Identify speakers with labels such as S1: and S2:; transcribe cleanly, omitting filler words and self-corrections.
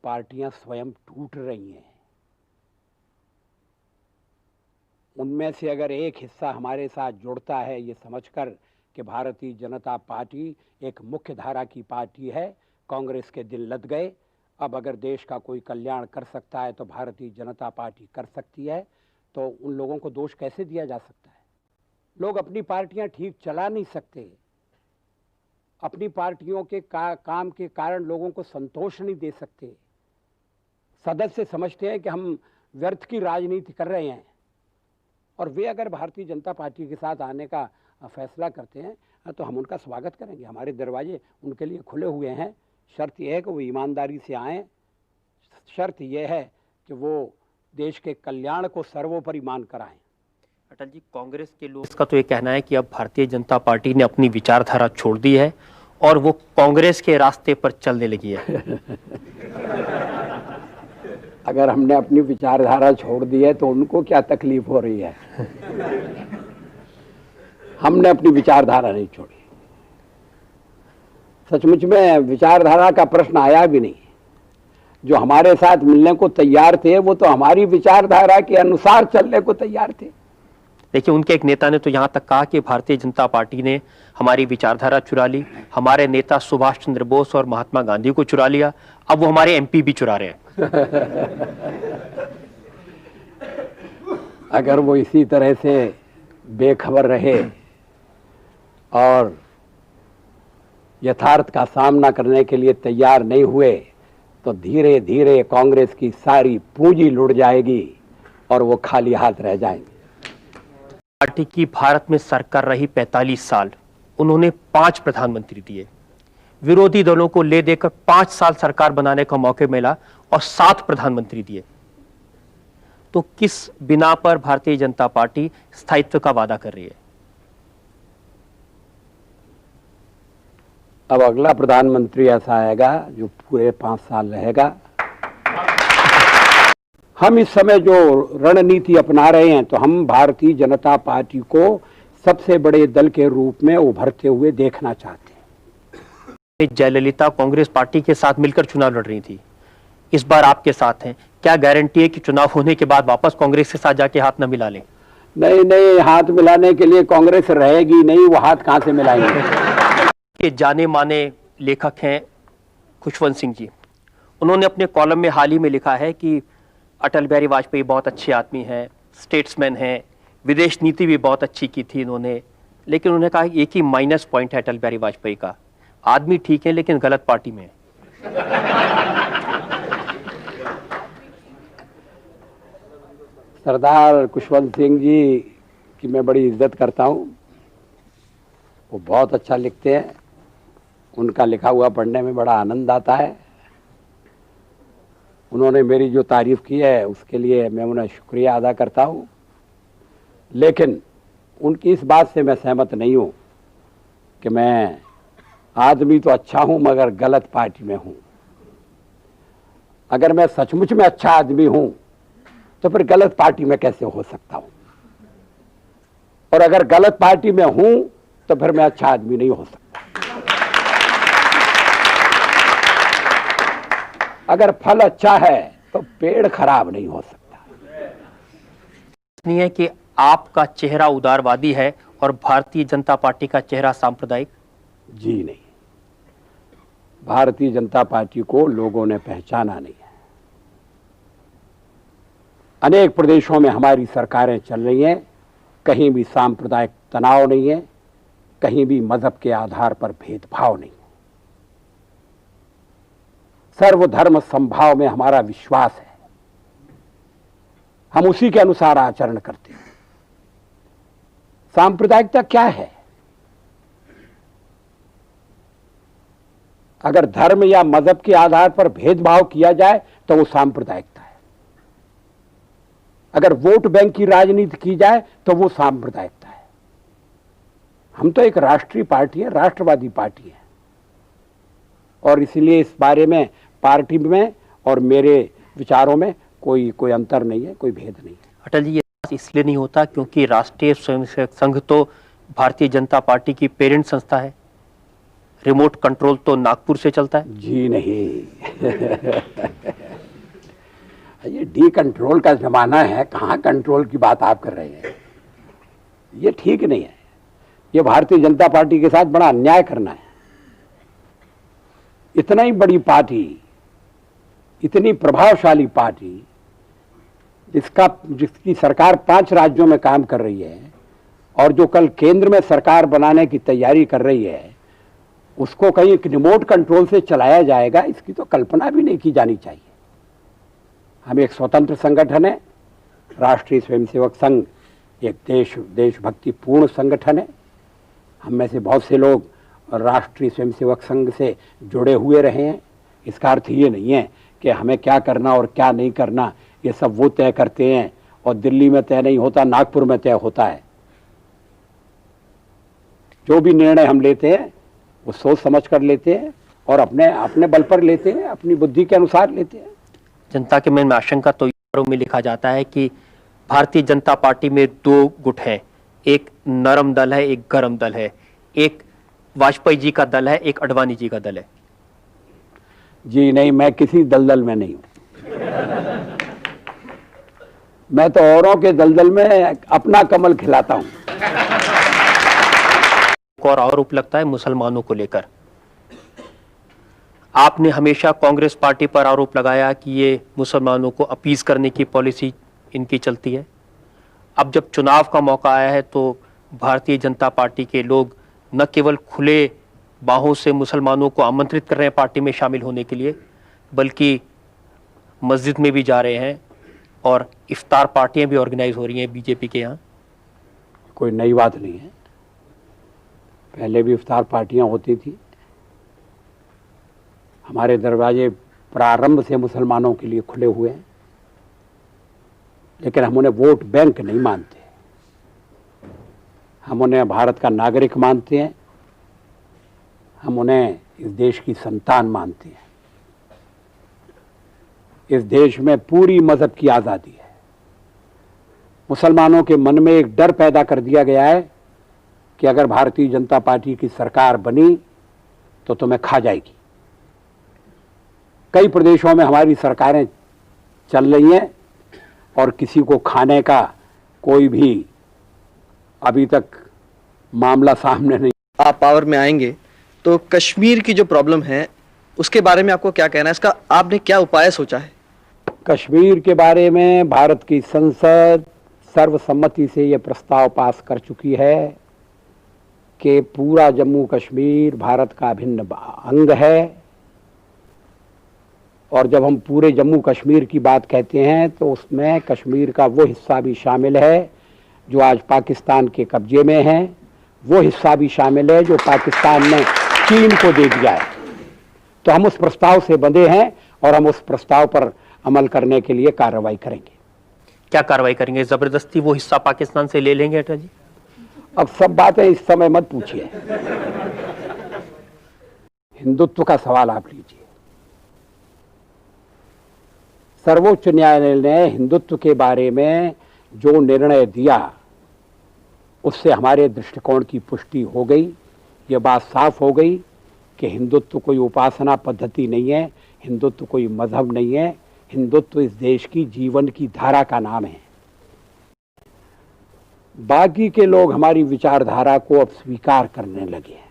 S1: पार्टियां स्वयं टूट रही हैं। उनमें से अगर एक हिस्सा हमारे साथ जुड़ता है ये समझकर कि भारतीय जनता पार्टी एक मुख्य धारा की पार्टी है, कांग्रेस के दिल लद गए, अब अगर देश का कोई कल्याण कर सकता है तो भारतीय जनता पार्टी कर सकती है, तो उन लोगों को दोष कैसे दिया जा सकता है? लोग अपनी पार्टियां ठीक चला नहीं सकते, अपनी पार्टियों के काम के कारण लोगों को संतोष नहीं दे सकते। सदस्य समझते हैं कि हम व्यर्थ की राजनीति कर रहे हैं, और वे अगर भारतीय जनता पार्टी के साथ आने का फैसला करते हैं तो हम उनका स्वागत करेंगे। हमारे दरवाजे उनके लिए खुले हुए हैं। शर्त यह है कि वो ईमानदारी से आएँ, शर्त यह है कि वो देश के कल्याण को सर्वोपरि मान कर आएँ।
S2: अटल जी, कांग्रेस के लोगों का तो ये कहना है कि अब भारतीय जनता पार्टी ने अपनी विचारधारा छोड़ दी है और वो कांग्रेस के रास्ते पर चलने लगी है।
S1: अगर हमने अपनी विचारधारा छोड़ दी है तो उनको क्या तकलीफ हो रही है? हमने अपनी विचारधारा नहीं छोड़ी। सचमुच में विचारधारा का प्रश्न आया भी नहीं। जो हमारे साथ मिलने को तैयार थे वो तो हमारी विचारधारा के अनुसार चलने को तैयार थे।
S2: देखिए, उनके एक नेता ने तो यहाँ तक कहा कि भारतीय जनता पार्टी ने हमारी विचारधारा चुरा ली, हमारे नेता सुभाष चंद्र बोस और महात्मा गांधी को चुरा लिया, अब वो हमारे एमपी भी चुरा रहे हैं।
S1: अगर वो इसी तरह से बेखबर रहे और यथार्थ का सामना करने के लिए तैयार नहीं हुए तो धीरे धीरे कांग्रेस की सारी पूंजी लुट जाएगी और वो खाली हाथ रह जाएंगे।
S2: पार्टी की भारत में सरकार रही 45 साल, उन्होंने 5 प्रधानमंत्री दिए, विरोधी दलों को ले देकर 5 साल सरकार बनाने का मौका मिला और 7 प्रधानमंत्री दिए। तो किस बिना पर भारतीय जनता पार्टी स्थायित्व का वादा कर रही है?
S1: अब अगला प्रधानमंत्री ऐसा आएगा जो पूरे 5 साल रहेगा। हम इस समय जो रणनीति अपना रहे हैं तो हम भारतीय जनता पार्टी को सबसे बड़े दल के रूप में उभरते हुए देखना चाहते हैं।
S2: जयललिता कांग्रेस पार्टी के साथ मिलकर चुनाव लड़ रही थी, इस बार आपके साथ हैं, क्या गारंटी है कि चुनाव होने के बाद वापस कांग्रेस के साथ जाके हाथ न मिला लें?
S1: नहीं, हाथ मिलाने के लिए कांग्रेस रहेगी नहीं, वो हाथ कहां से मिलाएंगे?
S2: ये जाने माने लेखक हैं खुशवंत सिंह जी, उन्होंने अपने कॉलम में हाल ही में लिखा है कि अटल बिहारी वाजपेयी बहुत अच्छे आदमी हैं, स्टेट्समैन हैं, विदेश नीति भी बहुत अच्छी की थी इन्होंने, लेकिन उन्होंने कहा एक ही माइनस पॉइंट है अटल बिहारी वाजपेयी का, आदमी ठीक है लेकिन गलत पार्टी में है।
S1: सरदार खुशवंत सिंह जी की मैं बड़ी इज्जत करता हूं, वो बहुत अच्छा लिखते हैं, उनका लिखा हुआ पढ़ने में बड़ा आनंद आता है। उन्होंने मेरी जो तारीफ की है उसके लिए मैं उन्हें शुक्रिया अदा करता हूं, लेकिन उनकी इस बात से मैं सहमत नहीं हूं कि मैं आदमी तो अच्छा हूं मगर गलत पार्टी में हूं। अगर मैं सचमुच में अच्छा आदमी हूं तो फिर गलत पार्टी में कैसे हो सकता हूं, और अगर गलत पार्टी में हूं तो फिर मैं अच्छा आदमी नहीं हो सकता। अगर फल अच्छा है तो पेड़ खराब नहीं हो सकता।
S2: नहीं है कि आपका चेहरा उदारवादी है और भारतीय जनता पार्टी का चेहरा सांप्रदायिक?
S1: जी नहीं, भारतीय जनता पार्टी को लोगों ने पहचाना नहीं है। अनेक प्रदेशों में हमारी सरकारें चल रही हैं, कहीं भी सांप्रदायिक तनाव नहीं है, कहीं भी मजहब के आधार पर भेदभाव नहीं है। सर्वधर्म समभाव में हमारा विश्वास है, हम उसी के अनुसार आचरण करते हैं। सांप्रदायिकता क्या है? अगर धर्म या मजहब के आधार पर भेदभाव किया जाए तो वो सांप्रदायिकता है। अगर वोट बैंक की राजनीति की जाए तो वो सांप्रदायिकता है। हम तो एक राष्ट्रीय पार्टी है, राष्ट्रवादी पार्टी है, और इसलिए इस बारे में पार्टी में और मेरे विचारों में कोई अंतर नहीं है, कोई भेद नहीं है।
S2: अटल जी, ये इसलिए नहीं होता क्योंकि राष्ट्रीय स्वयंसेवक संघ तो भारतीय जनता पार्टी की पेरेंट संस्था है। रिमोट कंट्रोल तो नागपुर से चलता है।
S1: जी नहीं। ये डी कंट्रोल का जमाना है, कहाँ कंट्रोल की बात आप कर रहे हैं? ये ठीक नहीं है। ये भारतीय जनता पार्टी के साथ बड़ा अन्याय करना है। इतना ही बड़ी पार्टी, इतनी प्रभावशाली पार्टी, जिसकी सरकार 5 राज्यों में काम कर रही है और जो कल केंद्र में सरकार बनाने की तैयारी कर रही है, उसको कहीं एक रिमोट कंट्रोल से चलाया जाएगा, इसकी तो कल्पना भी नहीं की जानी चाहिए। हम एक स्वतंत्र संगठन है, राष्ट्रीय स्वयंसेवक संघ एक देशभक्ति पूर्ण संगठन है। हम में से बहुत से लोग राष्ट्रीय स्वयंसेवक संघ से जुड़े हुए रहे हैं। इसका अर्थ ये नहीं है कि हमें क्या करना और क्या नहीं करना ये सब वो तय करते हैं और दिल्ली में तय नहीं होता, नागपुर में तय होता है। जो भी निर्णय हम लेते हैं वो सोच समझ कर लेते हैं और अपने बल पर लेते हैं, अपनी बुद्धि के अनुसार लेते हैं।
S2: जनता के मन में आशंका तो में लिखा जाता है कि भारतीय जनता पार्टी में 2 गुट हैं, एक नरम दल है, एक गरम दल है, एक वाजपेयी जी का दल है, एक अडवाणी जी का दल है।
S1: जी नहीं, मैं किसी दलदल में नहीं हूं। मैं तो औरों के दलदल में अपना कमल खिलाता हूं।
S2: और आरोप लगता है मुसलमानों को लेकर। आपने हमेशा कांग्रेस पार्टी पर आरोप लगाया कि ये मुसलमानों को अपीज करने की पॉलिसी इनकी चलती है। अब जब चुनाव का मौका आया है तो भारतीय जनता पार्टी के लोग न केवल खुले बाहों से मुसलमानों को आमंत्रित कर रहे हैं पार्टी में शामिल होने के लिए, बल्कि मस्जिद में भी जा रहे हैं और इफ्तार पार्टियां भी ऑर्गेनाइज हो रही हैं बीजेपी के यहाँ।
S1: कोई नई बात नहीं है, पहले भी इफ्तार पार्टियां होती थी। हमारे दरवाजे प्रारंभ से मुसलमानों के लिए खुले हुए हैं, लेकिन हम उन्हें वोट बैंक नहीं मानते। हम उन्हें भारत का नागरिक मानते हैं, हम उन्हें इस देश की संतान मानते हैं। इस देश में पूरी मजहब की आज़ादी है। मुसलमानों के मन में एक डर पैदा कर दिया गया है कि अगर भारतीय जनता पार्टी की सरकार बनी तो तुम्हें खा जाएगी। कई प्रदेशों में हमारी सरकारें चल रही हैं और किसी को खाने का कोई भी अभी तक मामला सामने नहीं।
S3: आप पावर में आएंगे तो कश्मीर की जो प्रॉब्लम है उसके बारे में आपको क्या कहना है? इसका आपने क्या उपाय सोचा है?
S1: कश्मीर के बारे में भारत की संसद सर्वसम्मति से यह प्रस्ताव पास कर चुकी है कि पूरा जम्मू कश्मीर भारत का अभिन्न अंग है। और जब हम पूरे जम्मू कश्मीर की बात कहते हैं तो उसमें कश्मीर का वो हिस्सा भी शामिल है जो आज पाकिस्तान के कब्जे में है, वो हिस्सा भी शामिल है जो पाकिस्तान ने चीन को दे दिया है। तो हम उस प्रस्ताव से बंधे हैं और हम उस प्रस्ताव पर अमल करने के लिए कार्रवाई करेंगे।
S2: क्या कार्रवाई करेंगे? जबरदस्ती वो हिस्सा पाकिस्तान से ले लेंगे अटल जी?
S1: अब सब बातें इस समय मत पूछिए। हिंदुत्व का सवाल आप लीजिए। सर्वोच्च न्यायालय ने हिंदुत्व के बारे में जो निर्णय दिया उससे हमारे दृष्टिकोण की पुष्टि हो गई। ये बात साफ हो गई कि हिंदुत्व कोई उपासना पद्धति नहीं है, हिंदुत्व कोई मजहब नहीं है, हिंदुत्व इस देश की जीवन की धारा का नाम है। बाकी के लोग हमारी विचारधारा को अब स्वीकार करने लगे हैं।